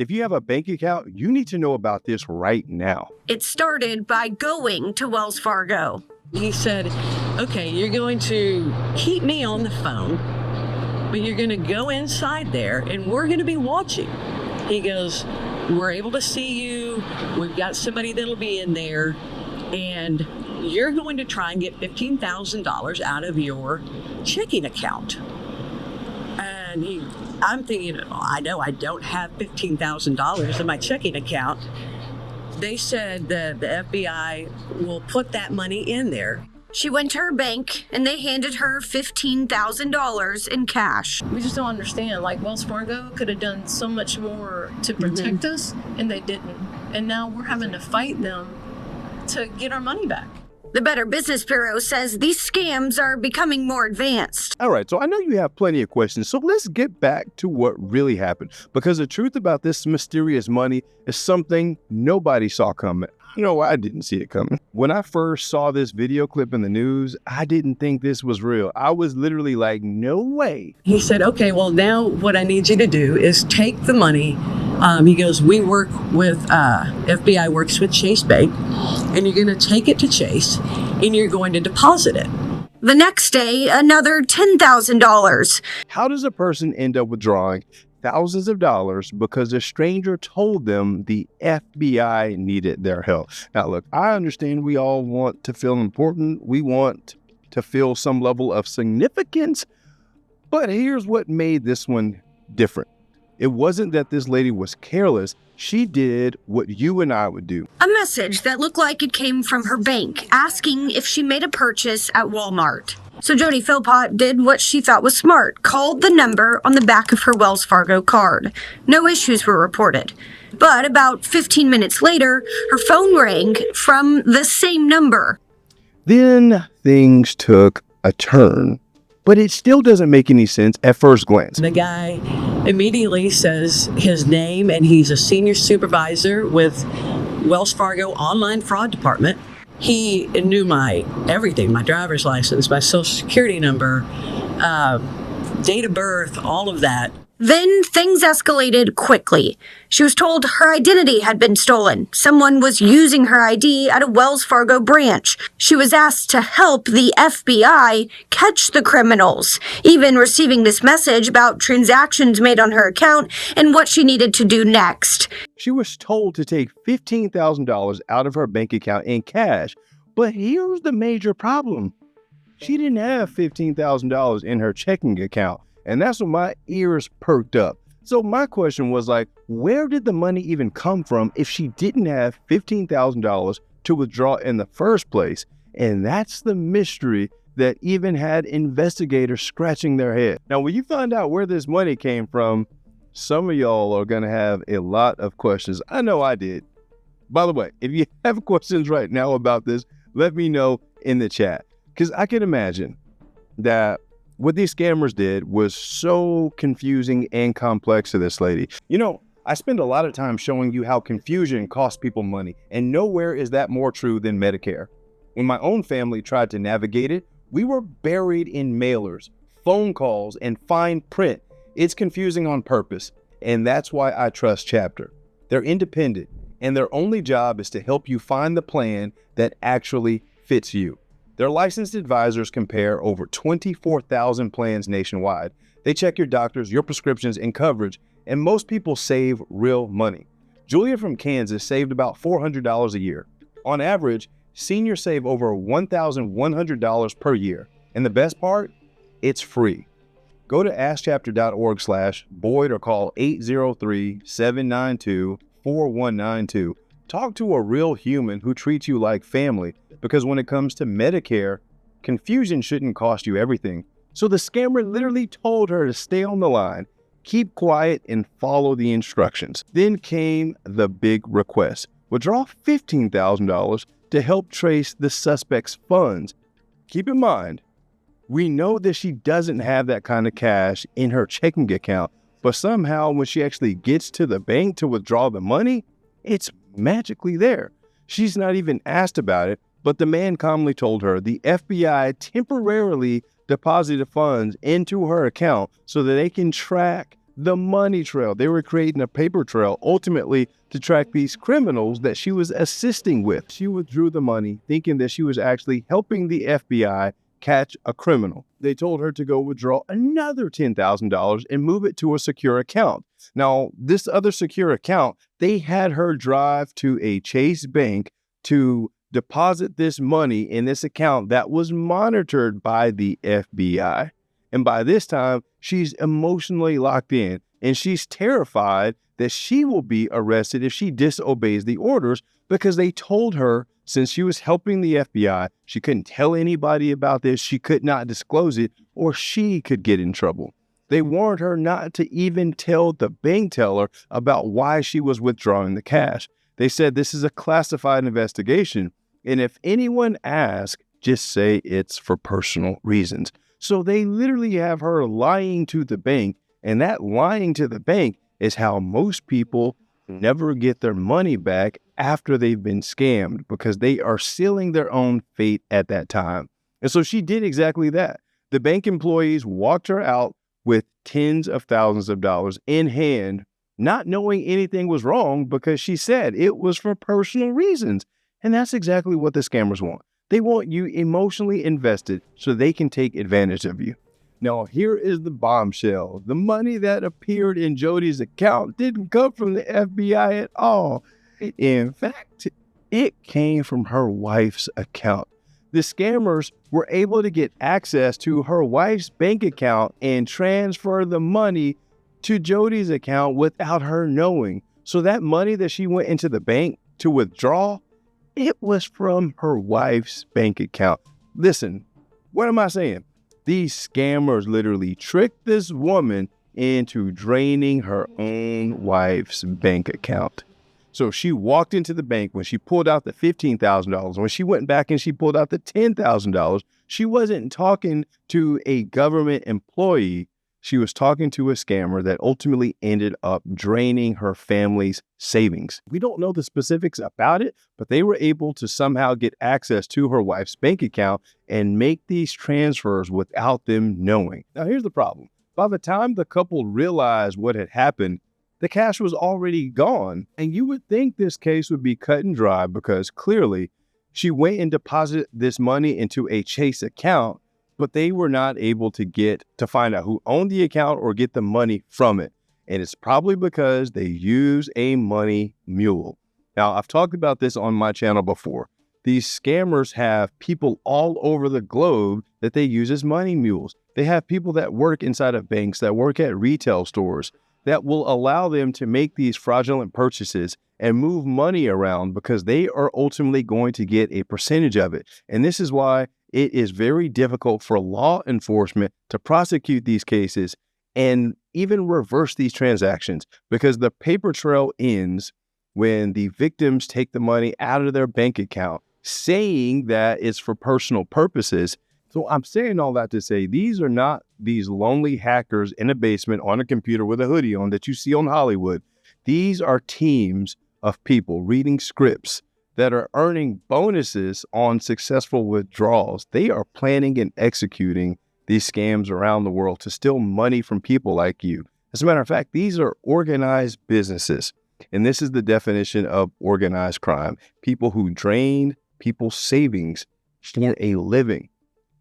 If you have a bank account, you need to know about this right now. It started by going to Wells Fargo. He said, okay, you're going to keep me on the phone, but you're going to go inside there and we're going to be watching. He goes, we're able to see you. We've got somebody that'll be in there and you're going to try and get $15,000 out of your checking account. And I'm thinking, I know I don't have $15,000 in my checking account. They said that the FBI will put that money in there. She went to her bank and they handed her $15,000 in cash. We just don't understand. Like, Wells Fargo could have done so much more to protect us, and they didn't. And now we're having to fight them to get our money back. The Better Business Bureau says these scams are becoming more advanced. All right, so I know you have plenty of questions, so let's get back to what really happened. Because the truth about this mysterious money is something nobody saw coming. You know, I didn't see it coming. When I first saw this video clip in the news, I didn't think this was real. I was literally like, no way. He said, okay, well, now what I need you to do is take the money. He goes, we work with, FBI works with Chase Bank, and you're going to take it to Chase, and you're going to deposit it. The next day, another $10,000. How does a person end up withdrawing thousands of dollars because a stranger told them the FBI needed their help? Now, look, I understand we all want to feel important. We want to feel some level of significance. But here's what made this one different. It wasn't that this lady was careless. She did what you and I would do. A message that looked like it came from her bank asking if she made a purchase at Walmart. So Jody Philpott did what she thought was smart, called the number on the back of her Wells Fargo card. No issues were reported. But about 15 minutes later, her phone rang from the same number. Then things took a turn, but it still doesn't make any sense at first glance. The guy immediately says his name, and he's a senior supervisor with Wells Fargo Online Fraud Department. He knew my everything, my driver's license, my social security number, date of birth, all of that. Then things escalated quickly. She was told her identity had been stolen. Someone was using her ID at a Wells Fargo branch. She was asked to help the FBI catch the criminals, even receiving this message about transactions made on her account and what she needed to do next. She was told to take $15,000 out of her bank account in cash. But here's the major problem. She didn't have $15,000 in her checking account. And that's when my ears perked up. So my question was like, where did the money even come from if she didn't have $15,000 to withdraw in the first place? And that's the mystery that even had investigators scratching their head. Now, when you find out where this money came from, some of y'all are going to have a lot of questions. I know I did. By the way, if you have questions right now about this, let me know in the chat. Because I can imagine that what these scammers did was so confusing and complex to this lady. You know, I spend a lot of time showing you how confusion costs people money, and nowhere is that more true than Medicare. When my own family tried to navigate it, we were buried in mailers, phone calls, and fine print. It's confusing on purpose, and that's why I trust Chapter. They're independent, and their only job is to help you find the plan that actually fits you. Their licensed advisors compare over 24,000 plans nationwide. They check your doctors, your prescriptions, and coverage, and most people save real money. Julia from Kansas saved about $400 a year. On average, seniors save over $1,100 per year. And the best part? It's free. Go to askchapter.org/Boyd or call 803-792-4192. Talk to a real human who treats you like family, because when it comes to Medicare, confusion shouldn't cost you everything. So the scammer literally told her to stay on the line, keep quiet, and follow the instructions. Then came the big request. Withdraw $15,000 to help trace the suspect's funds. Keep in mind, we know that she doesn't have that kind of cash in her checking account, but somehow when she actually gets to the bank to withdraw the money, it's magically there. She's not even asked about it, but the man calmly told her the FBI temporarily deposited funds into her account so that they can track the money trail. They were creating a paper trail ultimately to track these criminals that she was assisting with. She withdrew the money thinking that she was actually helping the FBI catch a criminal. They told her to go withdraw another $10,000 and move it to a secure account. Now, this other secure account, they had her drive to a Chase bank to deposit this money in this account that was monitored by the FBI. And by this time, she's emotionally locked in and she's terrified that she will be arrested if she disobeys the orders because they told her since she was helping the FBI, she couldn't tell anybody about this, she could not disclose it, or she could get in trouble. They warned her not to even tell the bank teller about why she was withdrawing the cash. They said this is a classified investigation, and if anyone asks, just say it's for personal reasons. So they literally have her lying to the bank, and that lying to the bank is how most people never get their money back after they've been scammed because they are sealing their own fate at that time. And so she did exactly that. The bank employees walked her out with tens of thousands of dollars in hand, not knowing anything was wrong because she said it was for personal reasons. And that's exactly what the scammers want. They want you emotionally invested so they can take advantage of you. Now, here is the bombshell. The money that appeared in Jody's account didn't come from the FBI at all. In fact, it came from her wife's account. The scammers were able to get access to her wife's bank account and transfer the money to Jody's account without her knowing. So that money that she went into the bank to withdraw, it was from her wife's bank account. Listen, what am I saying? These scammers literally tricked this woman into draining her own wife's bank account. So she walked into the bank when she pulled out the $15,000. When she went back and she pulled out the $10,000, she wasn't talking to a government employee. She was talking to a scammer that ultimately ended up draining her family's savings. We don't know the specifics about it, but they were able to somehow get access to her wife's bank account and make these transfers without them knowing. Now, here's the problem. By the time the couple realized what had happened, the cash was already gone. And you would think this case would be cut and dry because clearly she went and deposited this money into a Chase account, but they were not able to find out who owned the account or get the money from it. And it's probably because they use a money mule. Now, I've talked about this on my channel before. These scammers have people all over the globe that they use as money mules. They have people that work inside of banks, that work at retail stores, that will allow them to make these fraudulent purchases and move money around because they are ultimately going to get a percentage of it. And this is why it is very difficult for law enforcement to prosecute these cases and even reverse these transactions because the paper trail ends when the victims take the money out of their bank account, saying that it's for personal purposes. So I'm saying all that to say these are not these lonely hackers in a basement on a computer with a hoodie on that you see on Hollywood. These are teams of people reading scripts that are earning bonuses on successful withdrawals. They are planning and executing these scams around the world to steal money from people like you. As a matter of fact, these are organized businesses. And this is the definition of organized crime. People who drain people's savings for a living.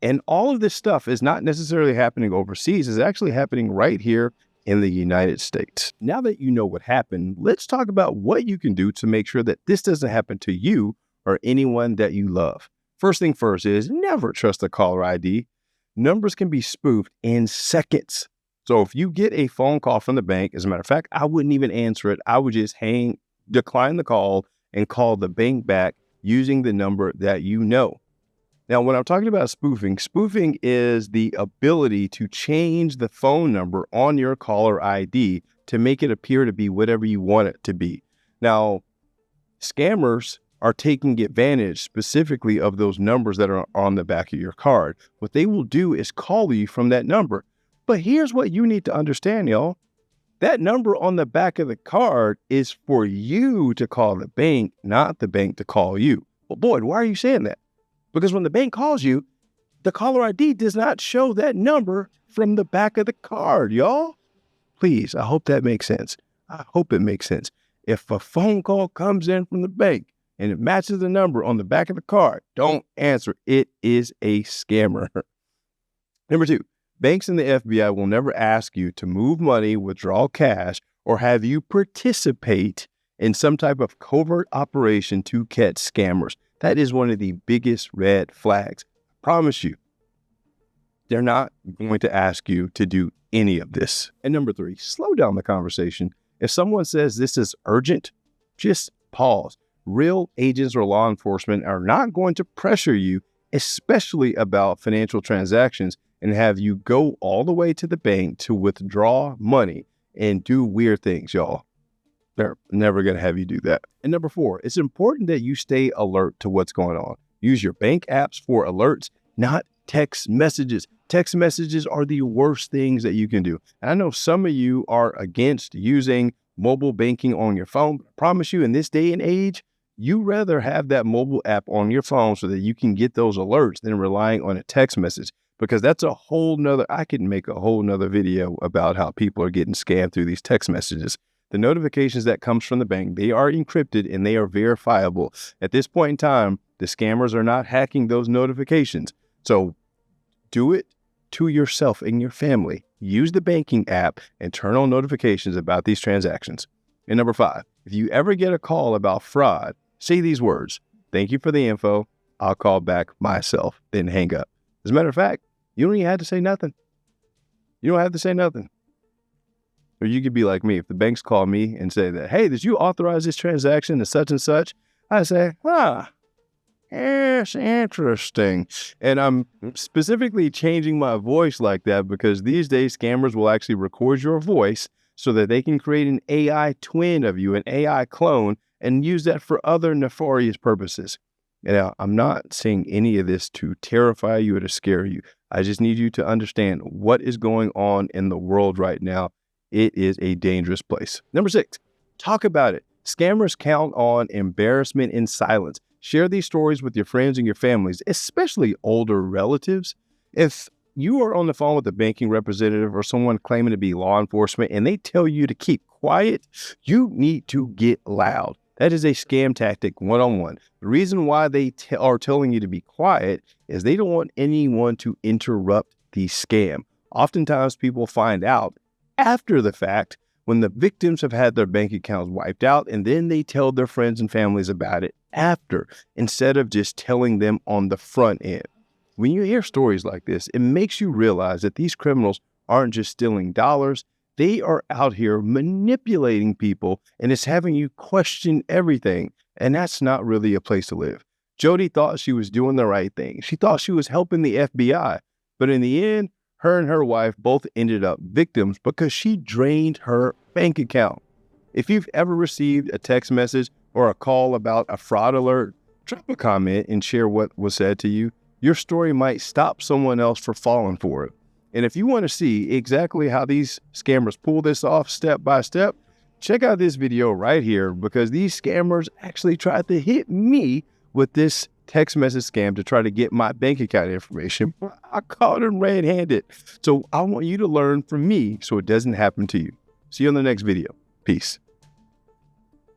And all of this stuff is not necessarily happening overseas. It's actually happening right here in the United States. Now that you know what happened, let's talk about what you can do to make sure that this doesn't happen to you or anyone that you love. First thing first is never trust a caller ID. Numbers can be spoofed in seconds. So if you get a phone call from the bank, as a matter of fact, I wouldn't even answer it. I would just decline the call and call the bank back using the number that you know. Now, when I'm talking about spoofing is the ability to change the phone number on your caller ID to make it appear to be whatever you want it to be. Now, scammers are taking advantage specifically of those numbers that are on the back of your card. What they will do is call you from that number. But here's what you need to understand, y'all. That number on the back of the card is for you to call the bank, not the bank to call you. Well, Boyd, why are you saying that? Because when the bank calls you, the caller ID does not show that number from the back of the card, y'all. Please, I hope that makes sense. I hope it makes sense. If a phone call comes in from the bank and it matches the number on the back of the card, don't answer. It is a scammer. Number 2, banks and the FBI will never ask you to move money, withdraw cash, or have you participate in some type of covert operation to catch scammers. That is one of the biggest red flags. I promise you, they're not going to ask you to do any of this. And number 3, slow down the conversation. If someone says this is urgent, just pause. Real agents or law enforcement are not going to pressure you, especially about financial transactions, and have you go all the way to the bank to withdraw money and do weird things, y'all. They're never going to have you do that. And number 4, it's important that you stay alert to what's going on. Use your bank apps for alerts, not text messages. Text messages are the worst things that you can do. And I know some of you are against using mobile banking on your phone, but I promise you in this day and age, you rather have that mobile app on your phone so that you can get those alerts than relying on a text message, because that's a whole nother, I could make a whole nother video about how people are getting scammed through these text messages. The notifications that comes from the bank, they are encrypted and they are verifiable. At this point in time, the scammers are not hacking those notifications. So do it to yourself and your family. Use the banking app and turn on notifications about these transactions. And number 5, if you ever get a call about fraud, say these words: "Thank you for the info. I'll call back myself," then hang up. As a matter of fact, you don't even have to say nothing. You don't have to say nothing. Or you could be like me. If the banks call me and say that, "Hey, did you authorize this transaction to such and such?" I say, "Yes, interesting." And I'm specifically changing my voice like that because these days scammers will actually record your voice so that they can create an AI twin of you, an AI clone, and use that for other nefarious purposes. Now, I'm not saying any of this to terrify you or to scare you. I just need you to understand what is going on in the world right now. It is a dangerous place. Number 6, talk about it. Scammers count on embarrassment and silence. Share these stories with your friends and your families, especially older relatives. If you are on the phone with a banking representative or someone claiming to be law enforcement and they tell you to keep quiet, you need to get loud. That is a scam tactic one-on-one. The reason why they are telling you to be quiet is they don't want anyone to interrupt the scam. Oftentimes people find out after the fact when the victims have had their bank accounts wiped out, and then they tell their friends and families about it after, instead of just telling them on the front end. When you hear stories like this, it makes you realize that these criminals aren't just stealing dollars. They are out here manipulating people, and it's having you question everything. And that's not really a place to live. Jody thought she was doing the right thing. She thought she was helping the FBI. But in the end, her and her wife both ended up victims because she drained her bank account. If you've ever received a text message or a call about a fraud alert, drop a comment and share what was said to you. Your story might stop someone else from falling for it. And if you want to see exactly how these scammers pull this off step by step, check out this video right here, because these scammers actually tried to hit me with this text message scam to try to get my bank account information. I caught them red-handed. So I want you to learn from me so it doesn't happen to you. See you on the next video. Peace.